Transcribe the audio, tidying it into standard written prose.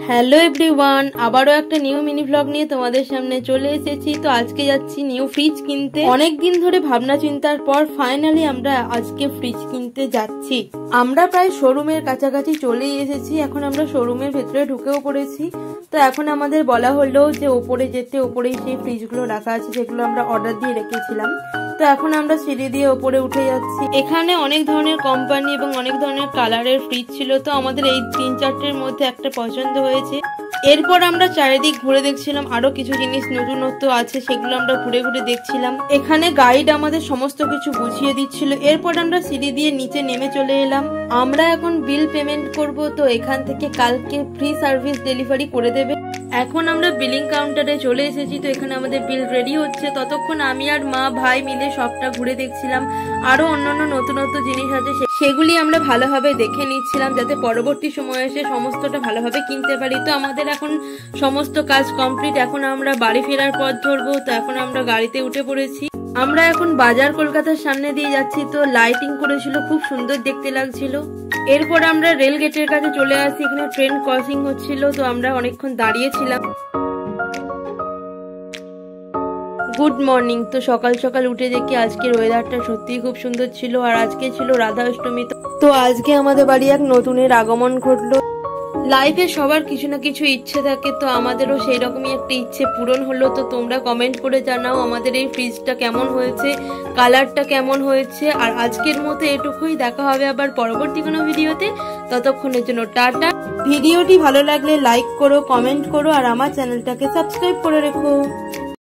Hello everyone, আবারও একটা new mini blog নিয়ে তোমাদের সামনে চলে এসেছি। তো আজকে যাচ্ছি নিউ ফ্রিজ কিনতে। অনেকদিন ধরে ভাবনা চিন্তার পর ফাইনালি আমরা আজকে ফ্রিজ কিনতে যাচ্ছি। আমরা প্রায় শোরুমের কাছাকাছি চলেই এসেছি। এখন আমরা শোরুমের ভেতরে ঢুকেও পড়েছি। তো এখন আমাদের বলা হলো যে ওপরে যেতে, ওপরেই সেই ফ্রিজগুলো রাখা আছে যেগুলো আমরা অর্ডার দিয়ে রেখেছিলাম। তো এখন আমরা সিঁড়ি দিয়ে ওপরে উঠে যাচ্ছি। এখানে অনেক ধরনের কোম্পানি এবং অনেক ধরনের কালারের ফ্রিজ ছিল। তো আমাদের এই 3-4টের মধ্যে একটা পছন্দ হয়েছে। এরপর আমরা চারিদিক ঘুরে দেখছিলাম, আরো কিছু জিনিস নতুনত্ব আছে সেগুলো আমরা ঘুরে ঘুরে দেখছিলাম। এখানে গাইড আমাদের সমস্ত কিছু বুঝিয়ে দিচ্ছিল। এরপর আমরা সিঁড়ি দিয়ে নিচে নেমে চলে এলাম। আমরা এখন বিল পেমেন্ট করব। তো এখান থেকে কালকে ফ্রি সার্ভিস ডেলিভারি করে দেবে। এখন আমরা বিলিং কাউন্টারে চলে এসেছি। তো এখানে আমাদের বিল রেডি হচ্ছে। ততক্ষণ আমি আর মা ভাই মিলে সবটা ঘুরে দেখছিলাম। আরো অন্যান্য নতুনত্ব জিনিস আছে সেগুলি আমরা ভালোভাবে দেখে নিচ্ছিলাম, যাতে পরবর্তী সময়ে এসে সমস্তটা ভালোভাবে কিনতে পারি। তো আমাদের এখন সমস্ত কাজ কমপ্লিট। এখন আমরা বাড়ি ফেরার পথ ধরবো। তো এখন আমরা গাড়িতে উঠে পড়েছি। আমরা এখন বাজার কলকাতার সামনে দিয়ে যাচ্ছি। তো লাইটিং করেছিল, খুব সুন্দর দেখতে লাগছিল। এরপর আমরা রেল গেটের কাছে চলে আসি। এখানে ট্রেন ক্রসিং হচ্ছিল। তো আমরা অনেকক্ষণ দাঁড়িয়েছিলাম। Good morning. তো সকাল সকাল উঠে দেখি আজকের ওয়েদারটা সত্যিই খুব সুন্দর ছিল। আর আজকে ছিল রাধা অষ্টমী। তো আজকে আমাদের বাড়ি এক নতুনের আগমন ঘটলো। লাইফে সবার কিছু না কিছু ইচ্ছে থাকে। তো আমাদেরও সেই রকমই একটা ইচ্ছে পূরণ হলো। তো তোমরা কমেন্ট করে জানাও আমাদের এই ফ্রিজটা কেমন হয়েছে, কালারটা কেমন হয়েছে। আর আজকের মতো এটুকুই, দেখা হবে আবার পরবর্তী কোনো ভিডিওতে। ততক্ষণের জন্য টাটা। ভিডিওটি ভালো লাগলে লাইক করো, কমেন্ট করো আর আমার চ্যানেলটাকে সাবস্ক্রাইব করে রেখো।